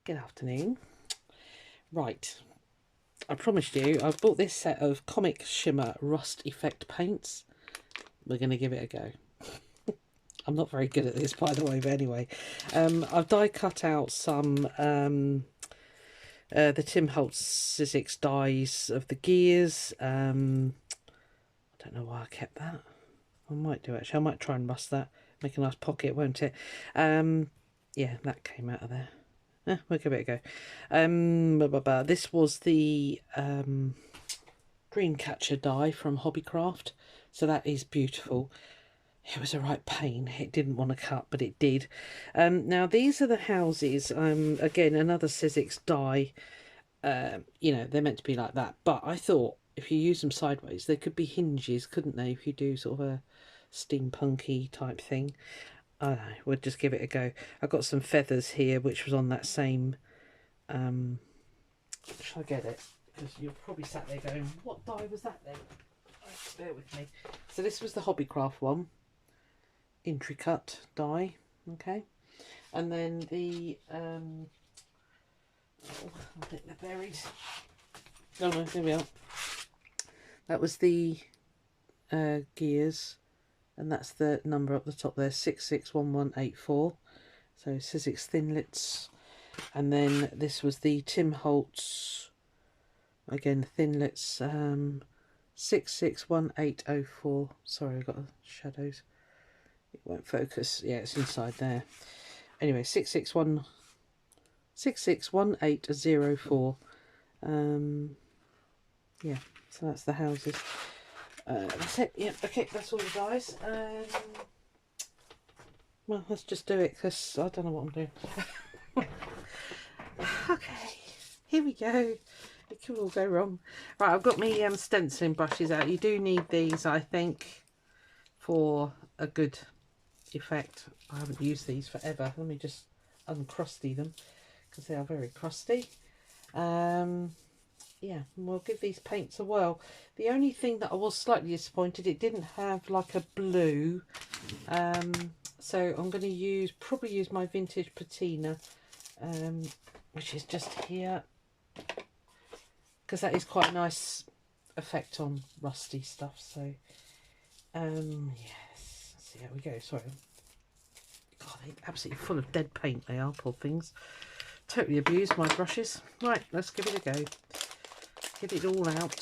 Good afternoon. Right, I promised you I've bought this set of Comic Shimmer Rust Effect paints. We're going to give it a go. I'm not very good at this, by the way, but anyway. I've die cut out some the Tim Holtz Sizzix dies of the gears. I don't know why I kept that. I might do actually. I might try and rust that. Make a nice pocket, won't it? Yeah, that came out of there. We'll give it a go. This was the Dreamcatcher die from Hobbycraft. So that is beautiful. It was a right pain. It didn't want to cut, but it did. Now, these are the houses. Again, another Sizzix die. You know, they're meant to be like that. But I thought if you use them sideways, they could be hinges, couldn't they? If you do sort of a steampunky type thing. I don't know, we'll just give it a go. I've got some feathers here, which was on that same... shall I get it? Because you're probably sat there going, what die was that then? Right, bear with me. So this was the Hobbycraft one. Intricate die, okay. And then the... oh, I think they're buried. Oh no, there we are. That was the gears. And that's the number up the top there, 661184. So Sizzix Thinlits. And then this was the Tim Holtz, again, Thinlits, 661804. Sorry, I've got shadows. It won't focus. Yeah, it's inside there. Anyway, 661804. Yeah, so that's the houses. That's it. Yeah, okay, that's all the dies. Well, let's just do it because I don't know what I'm doing. Okay, here we go. It could all go wrong. Right, I've got my stenciling brushes out. You do need these, I think, for a good effect. I haven't used these forever. Let me just uncrusty them because they are very crusty. Yeah, we'll give these paints a whirl. The only thing that I was slightly disappointed, it didn't have like a blue. So I'm going to probably use my vintage patina, which is just here, because that is quite a nice effect on rusty stuff. So yes, let's see how we go. Sorry, God, they're absolutely full of dead paint. They are, poor things. Totally abused my brushes. Right, let's give it a go. Get it all out.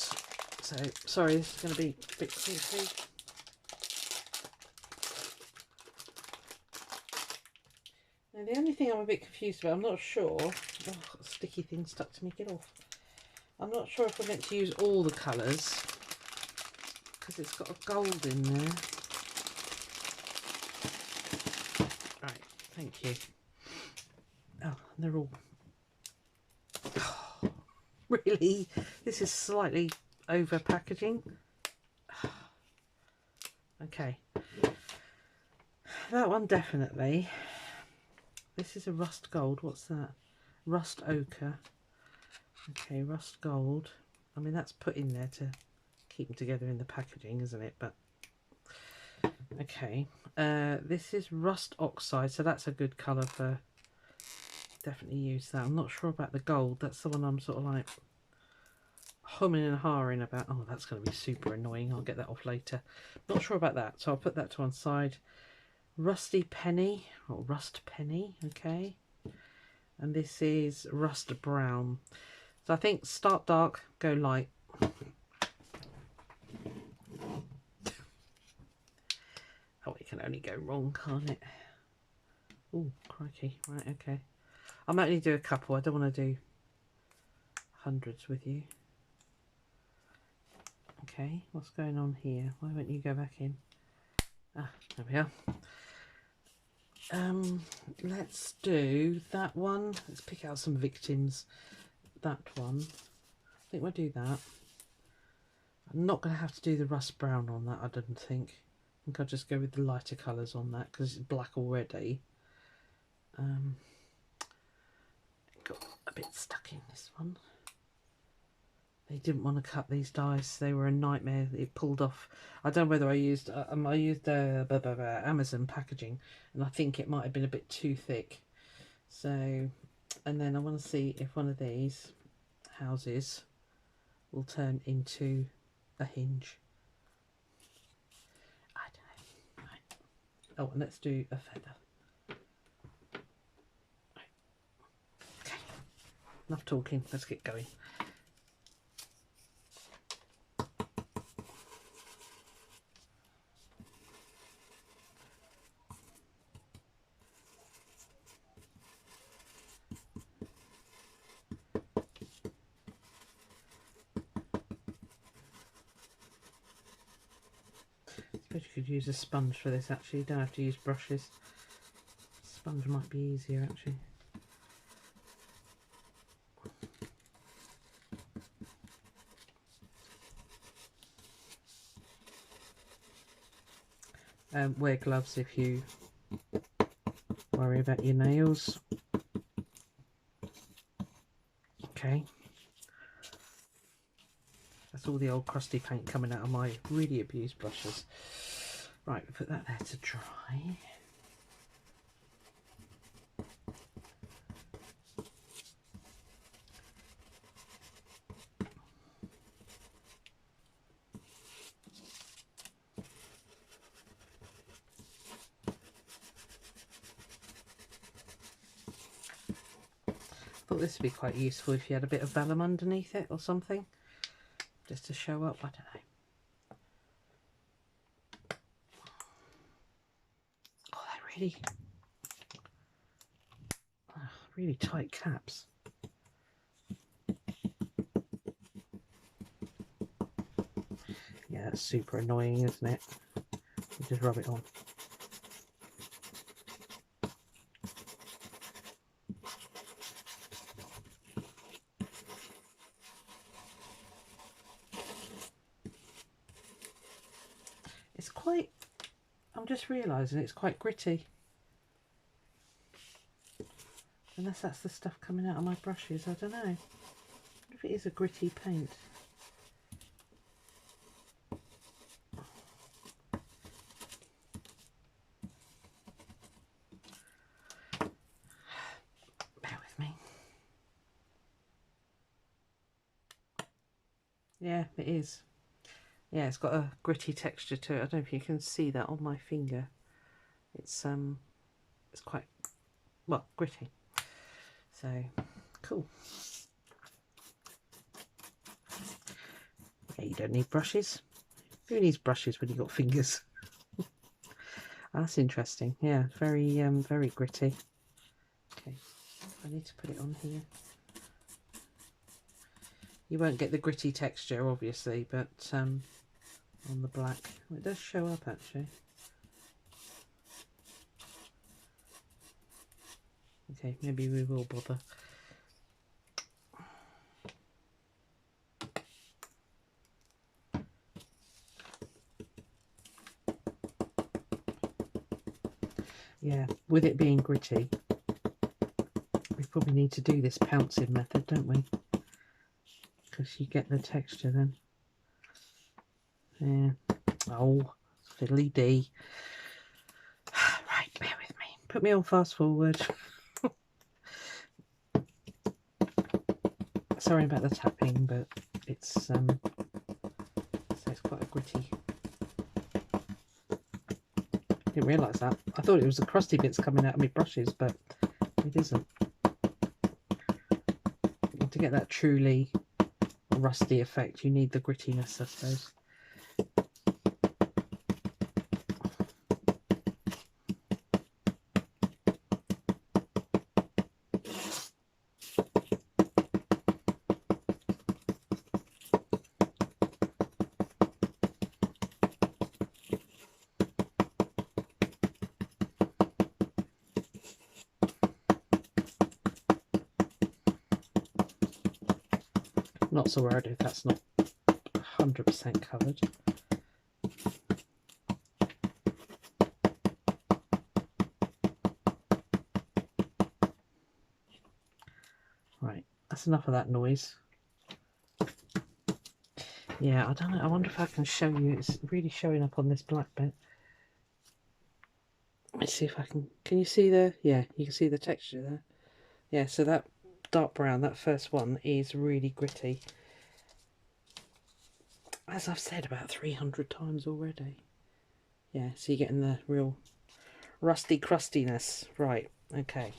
So sorry, this is going to be a bit creepy. Now the only thing I'm a bit confused about, I'm not sure. Oh, I've got a sticky thing stuck to me. Get off. I'm not sure if we're meant to use all the colours because it's got a gold in there. Right, thank you. Oh, and they're all... Really? This is slightly over packaging. Okay. That one definitely. This is a rust gold. What's that? Rust ochre. Okay, rust gold. I mean, that's put in there to keep them together in the packaging, isn't it? But okay. This is rust oxide, so that's a good colour for... Definitely use that. I'm not sure about the gold. That's the one I'm sort of like humming and hawing about. Oh, that's going to be super annoying. I'll get that off later. Not sure about that, so I'll put that to one side. Rusty penny, or rust penny, okay. And this is rust brown. So I think start dark, go light. Oh, it can only go wrong, can't it? Oh, crikey. Right, okay. I might only do a couple. I don't want to do hundreds with you. Okay, what's going on here? Why won't you go back in? Ah, there we are. Let's do that one. Let's pick out some victims. That one. I think we'll do that. I'm not going to have to do the rust brown on that, I don't think. I think I'll just go with the lighter colours on that because it's black already. Got a bit stuck in this one. They didn't want to cut these dies. They were a nightmare. It pulled off. I don't know whether I used Amazon packaging, and I think it might have been a bit too thick. So And then I want to see if one of these houses will turn into a hinge. I don't know. Right. Oh, and let's do a feather. Okay, enough talking, let's get going. I suppose you could use a sponge for this actually, you don't have to use brushes. Sponge might be easier actually. Wear gloves if you worry about your nails. Okay. That's all the old crusty paint coming out of my really abused brushes. Right, put that there to dry. Thought this would be quite useful if you had a bit of vellum underneath it or something, just to show up. I don't know. Oh, they're really tight caps. Yeah, that's super annoying, isn't it? You just rub it on. It's quite, I'm just realising it's quite gritty. Unless that's the stuff coming out of my brushes, I don't know. I wonder if it is a gritty paint. Bear with me. Yeah, it is. Yeah, it's got a gritty texture to it. I don't know if you can see that on my finger. It's quite, well, gritty. So, cool. Yeah, you don't need brushes. Who needs brushes when you've got fingers? That's interesting. Yeah, very gritty. Okay, I need to put it on here. You won't get the gritty texture, obviously, but on the black, well, it does show up actually. Okay, maybe we will bother. Yeah, with it being gritty, we probably need to do this pouncing method, don't we? Because you get the texture then. Yeah. Oh, fiddly dee. Right, bear with me. Put me on fast forward. Sorry about the tapping, but it's so it's quite a gritty. Didn't realise that. I thought it was the crusty bits coming out of my brushes, but it isn't. And to get that truly rusty effect, you need the grittiness, I suppose. Not so worried if that's not 100% covered. Right, that's enough of that noise. Yeah, I don't know. I wonder if I can show you. It's really showing up on this black bit. Let's see if I can. Can you see the? Yeah, you can see the texture there. Yeah, so that dark brown, that first one, is really gritty. As I've said about 300 times already. Yeah, so you're getting the real rusty crustiness. Right, okay.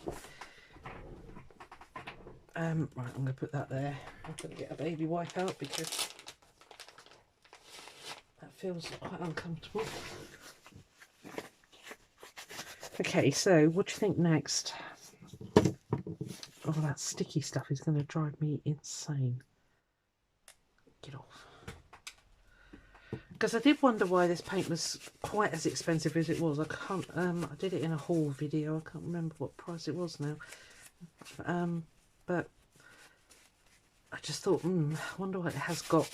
Right, I'm going to put that there. I'm going to get a baby wipe out because that feels quite uncomfortable. Okay, so what do you think next? Oh, that sticky stuff is going to drive me insane. Get off. Because I did wonder why this paint was quite as expensive as it was. I can't, I did it in a haul video. I can't remember what price it was now. But I just thought, I wonder what it has got.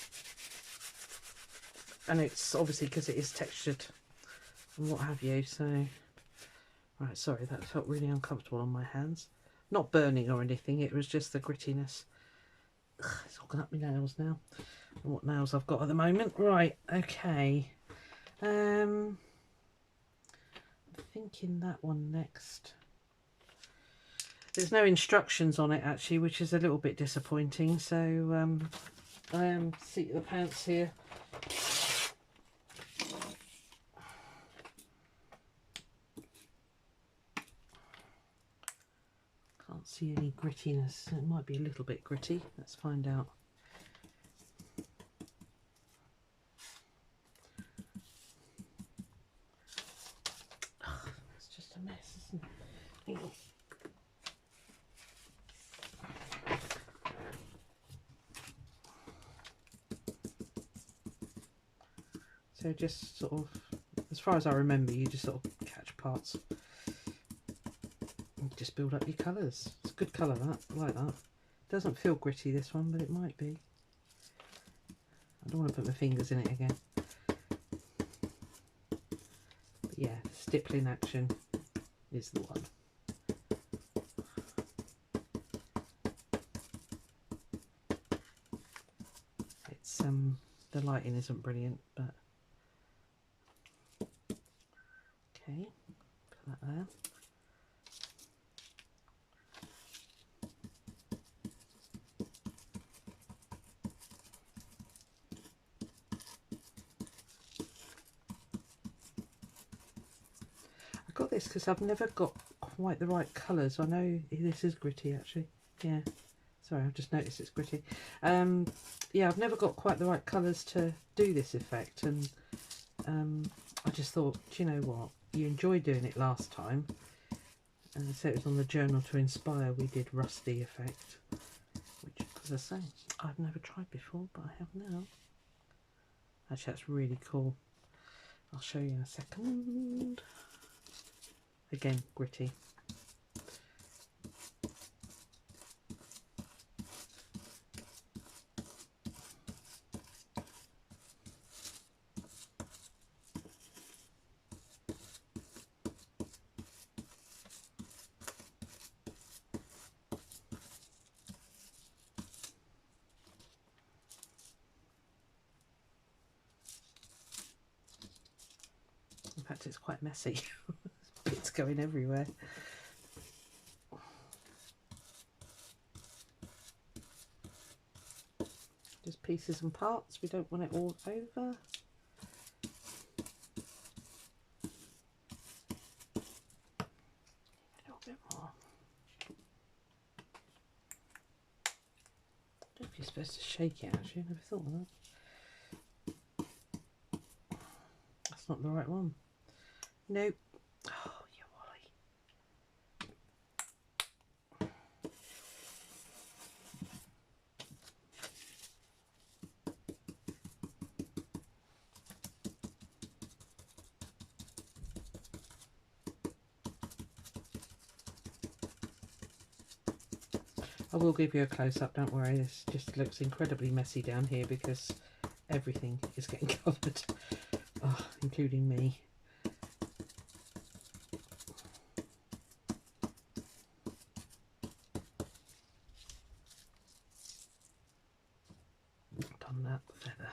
And it's obviously because it is textured and what have you. So, right, sorry, that felt really uncomfortable on my hands. Not burning or anything, it was just the grittiness. Ugh, it's all gone up my nails now. And what nails I've got at the moment. Right, okay. I'm thinking that one next. There's no instructions on it actually, which is a little bit disappointing. So I am seat of the pants here. Can't see any grittiness. It might be a little bit gritty. Let's find out. It's just a mess, isn't it? So just sort of, as far as I remember, you just sort of catch parts and just build up your colours. It's a good colour, that. I like that. Doesn't feel gritty, this one, but it might be. I don't want to put my fingers in it again. But yeah, stippling action is the one. It's the lighting isn't brilliant, but okay, put that there. I got this because I've never got quite the right colours. I know this is gritty actually. Yeah, sorry, I've just noticed it's gritty. Yeah, I've never got quite the right colours to do this effect, and I just thought, do you know what? You enjoyed doing it last time, and so it was on the Journal to Inspire. We did Rusty effect, which, as I say, I've never tried before, but I have now. Actually, that's really cool. I'll show you in a second. Again, gritty. In fact, it's quite messy. Bits going everywhere. Just pieces and parts. We don't want it all over. A little bit more. I don't know if you're supposed to shake it actually. I never thought of that. That's not the right one. Nope. Oh, you Wally. I will give you a close-up, don't worry. This just looks incredibly messy down here because everything is getting covered, including me. Done that feather.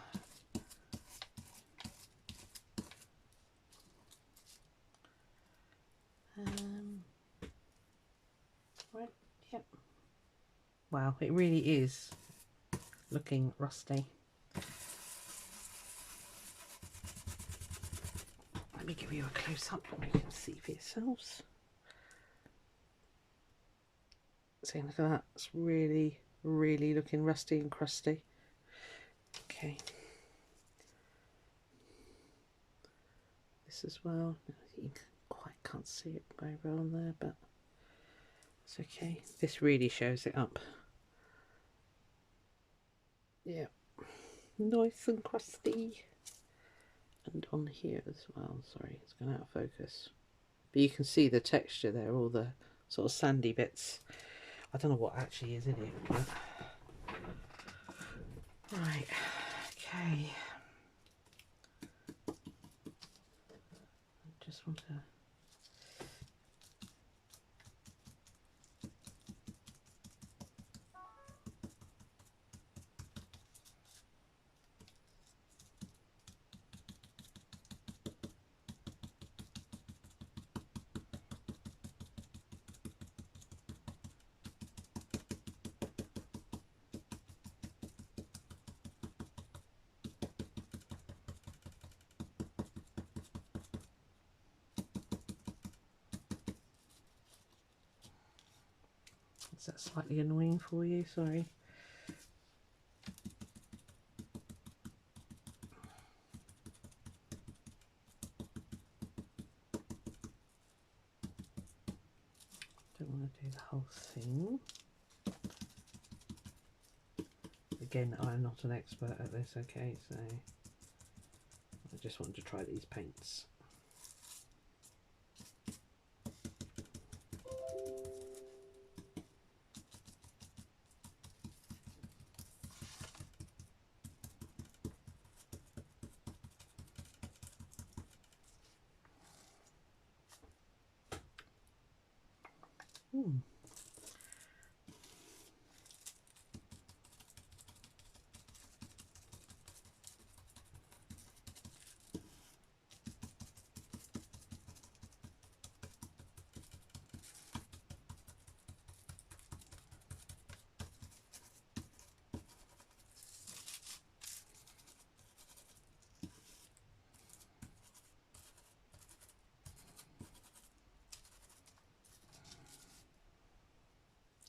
Right, Yep. Wow, it really is looking rusty. Let me give you a close-up and you can see for yourselves. See, look at that. It's really, really looking rusty and crusty. Okay. This as well. You quite can't see it very well on there, but it's okay. This really shows it up. Yeah. Nice and crusty. And on here as well. Sorry, it's gone out of focus. But you can see the texture there, all the sort of sandy bits. I don't know what actually is in it, but... Right, okay. I just want to... Is that slightly annoying for you? Sorry. Don't want to do the whole thing. Again, I'm not an expert at this, okay, so I just wanted to try these paints.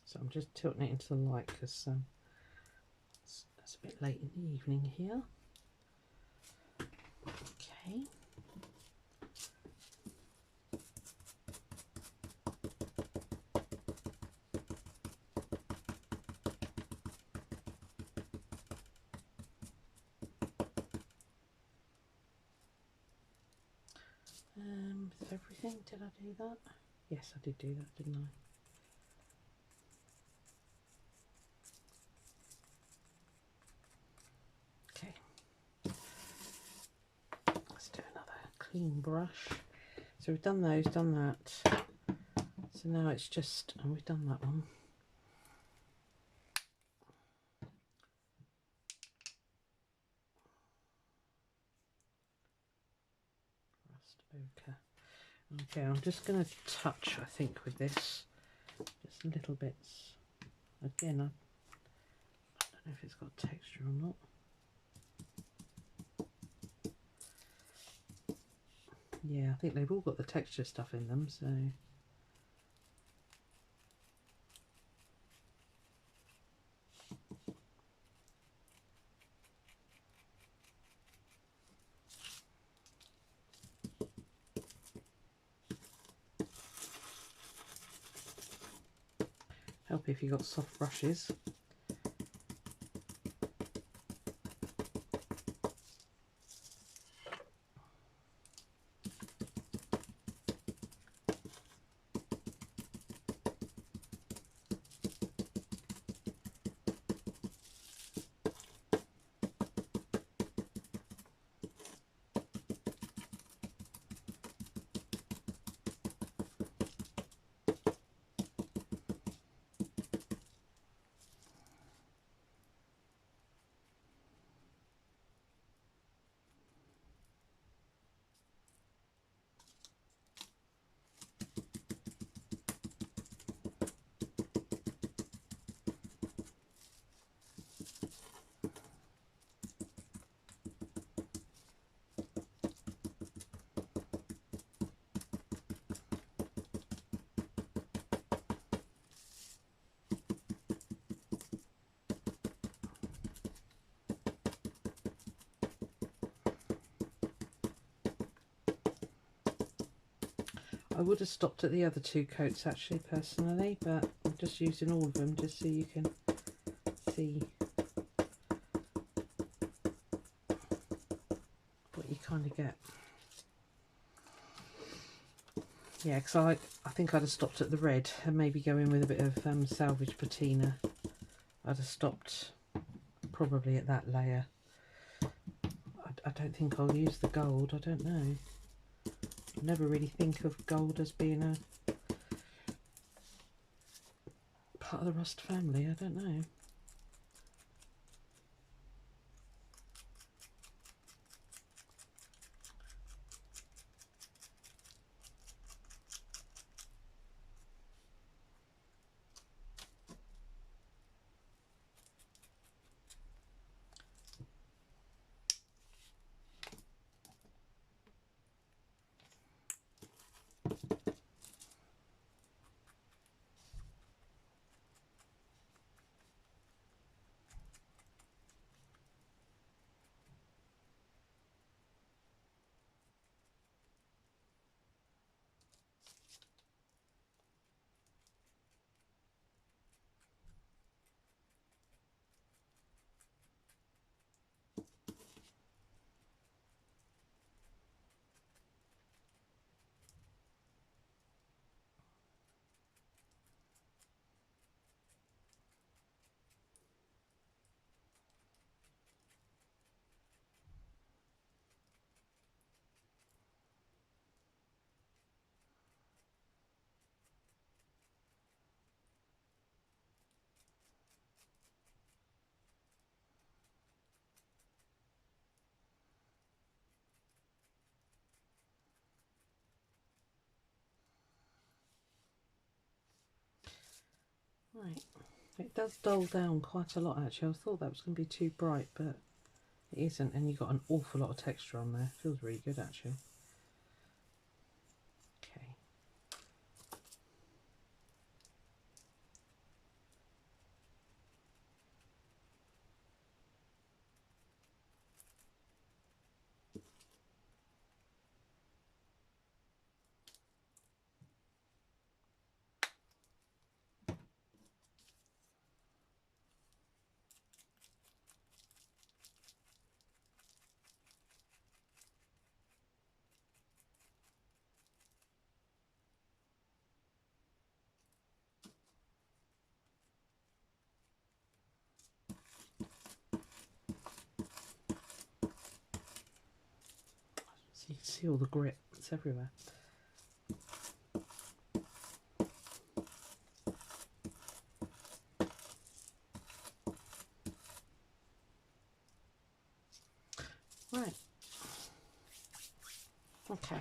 So I'm just tilting it into the light because it's a bit late in the evening here. Okay. Is everything? Did I do that? Yes, I did do that, didn't I? Okay. Let's do another clean brush. So we've done those, done that. So now it's just, and we've done that one. Rust ochre. Okay, I'm just going to touch, I think, with this, just little bits. Again, I don't know if it's got texture or not. Yeah, I think they've all got the texture stuff in them, so... Help if you've got soft brushes. I would have stopped at the other 2 coats actually, personally, but I'm just using all of them just so you can see what you kind of get. Yeah, because I think I'd have stopped at the red and maybe go in with a bit of salvage patina. I'd have stopped probably at that layer. I don't think I'll use the gold, I don't know. I never really think of gold as being a part of the rust family, I don't know. Right, it does dull down quite a lot actually. I thought that was going to be too bright, but it isn't, and you've got an awful lot of texture on there. Feels really good actually. Okay. So you can see all the grit, it's everywhere. Right. Okay.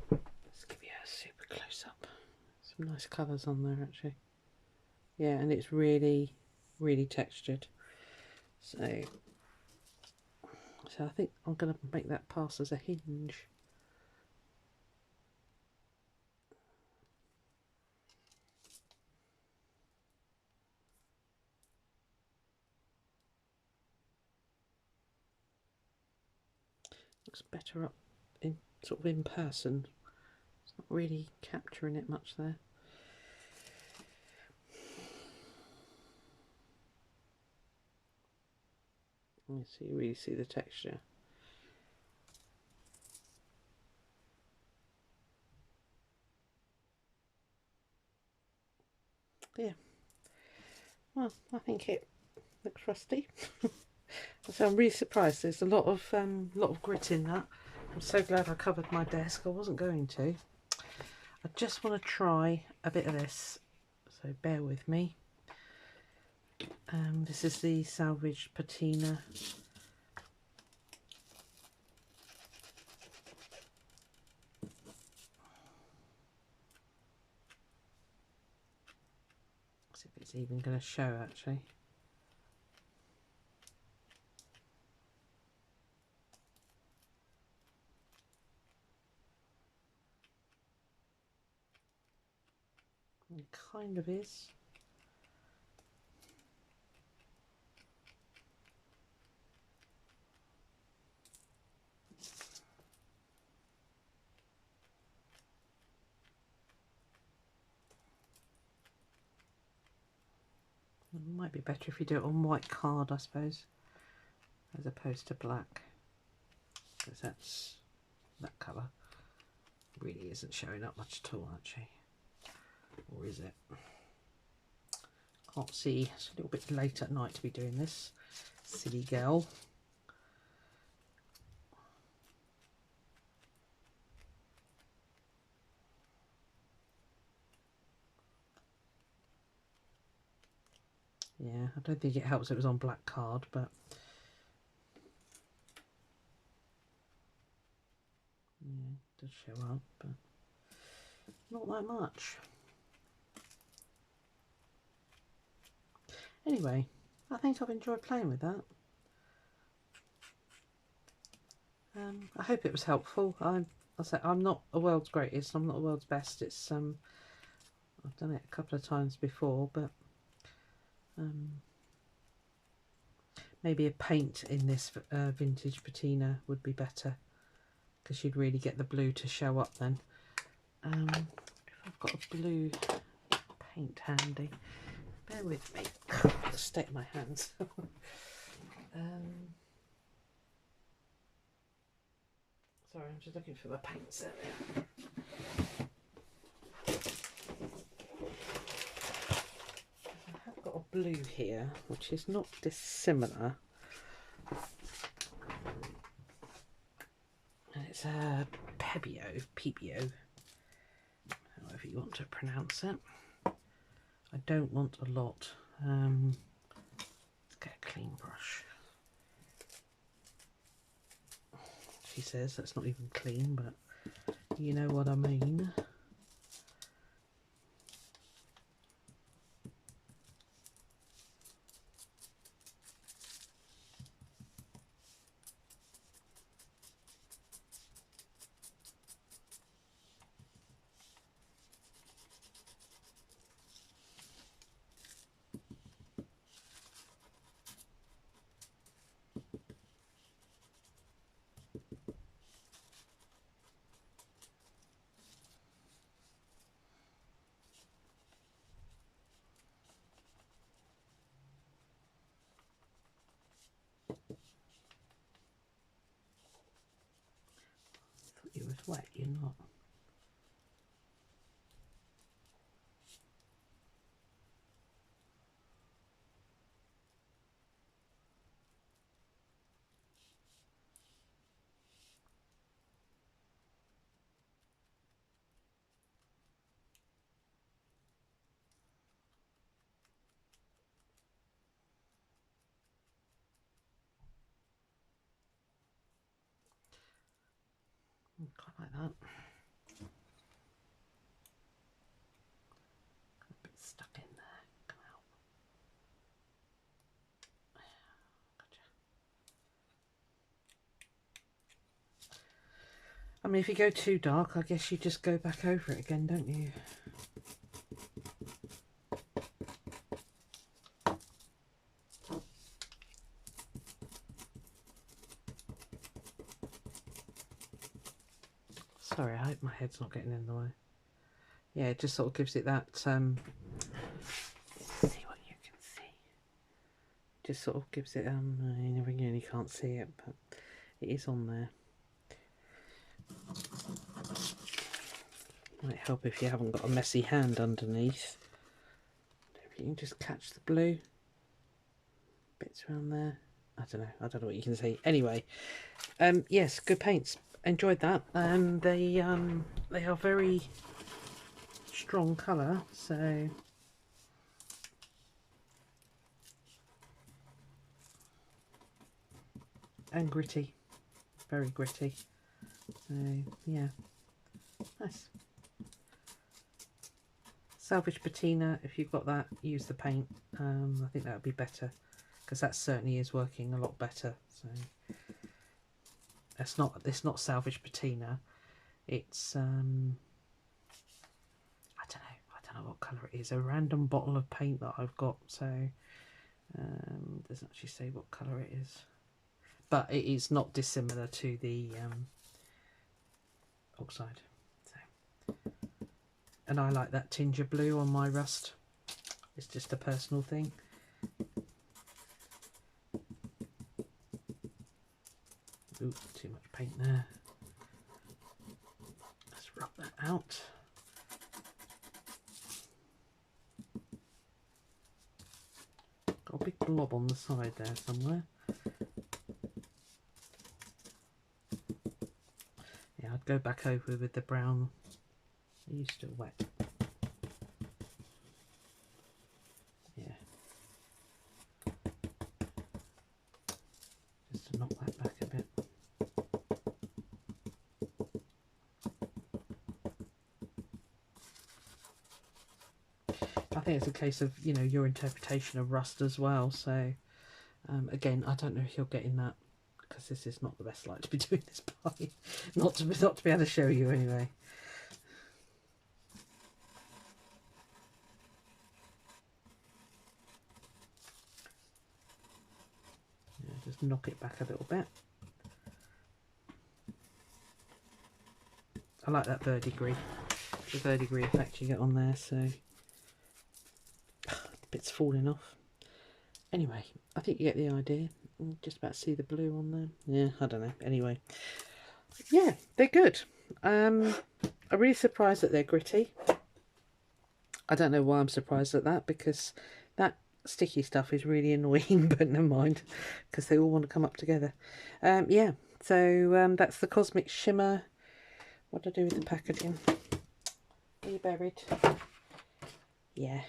Let's give you a super close up. Some nice colours on there actually. Yeah, and it's really, really textured. So I think I'm going to make that pass as a hinge. Looks better up in sort of in person. It's not really capturing it much there. So you really see the texture. Yeah. Well, I think it looks rusty. So I'm really surprised. There's a lot of grit in that. I'm so glad I covered my desk. I wasn't going to. I just want to try a bit of this, so bear with me. This is the salvaged patina. See if it's even going to show actually. It kind of is. It might be better if you do it on white card, I suppose, as opposed to black, because that colour really isn't showing up much at all, actually. Or is it? Can't see. It's a little bit late at night to be doing this. Silly girl. Yeah, I don't think it helps it was on black card, but yeah, it does show up, but not that much. Anyway, I think I've enjoyed playing with that. I hope it was helpful. I say I'm not a world's greatest, I'm not a world's best. It's I've done it a couple of times before, but maybe a paint in this vintage patina would be better, because you'd really get the blue to show up then. If I've got a blue paint handy, bear with me. I'll stick my hands. Sorry, I'm just looking for my paints earlier. I have got a blue here, which is not dissimilar. And it's a Pebeo, however you want to pronounce it. I don't want a lot. Let's get a clean brush. She says that's not even clean, but you know what I mean. It was wet, you're not. Quite like that. A bit stuck in there. Come out. Gotcha. I mean, if you go too dark, I guess you just go back over it again, don't you? Sorry, I hope my head's not getting in the way. Yeah, it just sort of gives it that, see what you can see. Just sort of gives it, you really can't see it, but it is on there. Might help if you haven't got a messy hand underneath. If you can just catch the blue bits around there. I don't know what you can see. Anyway, yes, good paints. Enjoyed that. They are very strong colour, so and gritty, very gritty. So yeah, nice. Salvage patina, if you've got that, use the paint. I think that would be better, because that certainly is working a lot better. So it's not salvage patina. It's I don't know what colour it is. A random bottle of paint that I've got. So doesn't actually say what colour it is, but it is not dissimilar to the oxide. So, and I like that tinge of blue on my rust. It's just a personal thing. Ooh, too much paint there. Let's rub that out. Got a big blob on the side there somewhere. Yeah, I'd go back over with the brown. Are you still wet? Yeah. Just to knock that back a bit. I think it's a case of, you know, your interpretation of rust as well. So, again, I don't know if you're getting that, because this is not the best light to be doing this by. Not to be able to show you anyway. Yeah, just knock it back a little bit. I like that verdigris, the verdigris effect you get on there. So, bits falling off. Anyway, I think you get the idea. I'm just about to see the blue on there. Yeah, I don't know. Anyway, yeah, they're good. I'm really surprised that they're gritty. I don't know why I'm surprised at that, because that sticky stuff is really annoying, but never mind, because they all want to come up together. Yeah, so that's the Cosmic Shimmer. What do I do with the packaging? Are you buried? Yeah.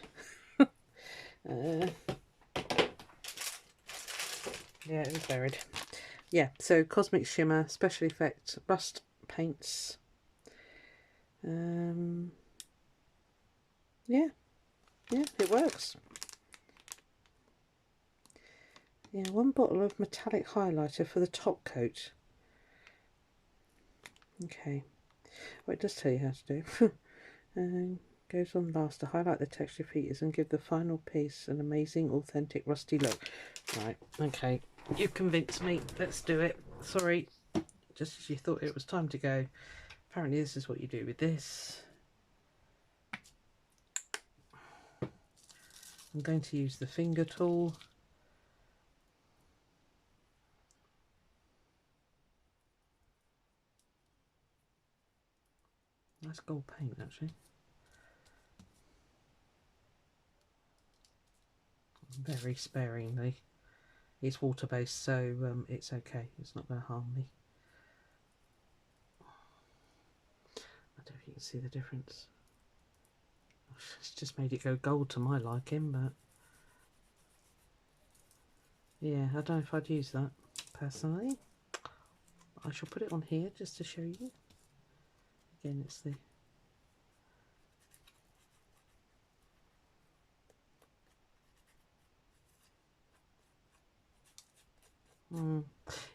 Yeah, it was buried. Yeah, so Cosmic Shimmer, special effect, rust paints. Yeah, it works. Yeah, one bottle of metallic highlighter for the top coat. Okay, well, it does tell you how to do. And goes on last to highlight the texture features and give the final piece an amazing, authentic, rusty look. Right, okay, you've convinced me. Let's do it. Sorry, just as you thought it was time to go. Apparently this is what you do with this. I'm going to use the finger tool. Nice gold paint, actually. Very sparingly. It's water based, so it's okay. It's not going to harm me. I don't know if you can see the difference. It's just made it go gold to my liking, but yeah, I don't know if I'd use that personally. I shall put it on here just to show you. Again, it's the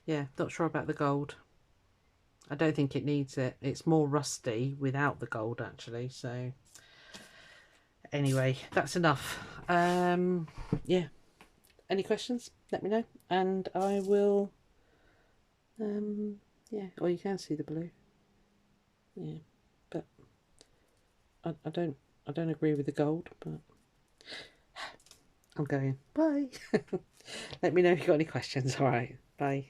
yeah, not sure about the gold. I don't think it needs it. It's more rusty without the gold, actually. So anyway, that's enough. Yeah, any questions, let me know, and I will yeah, or you can see the blue. Yeah, but I don't agree with the gold, but I'm going. Bye. Let me know if you've got any questions. All right, bye.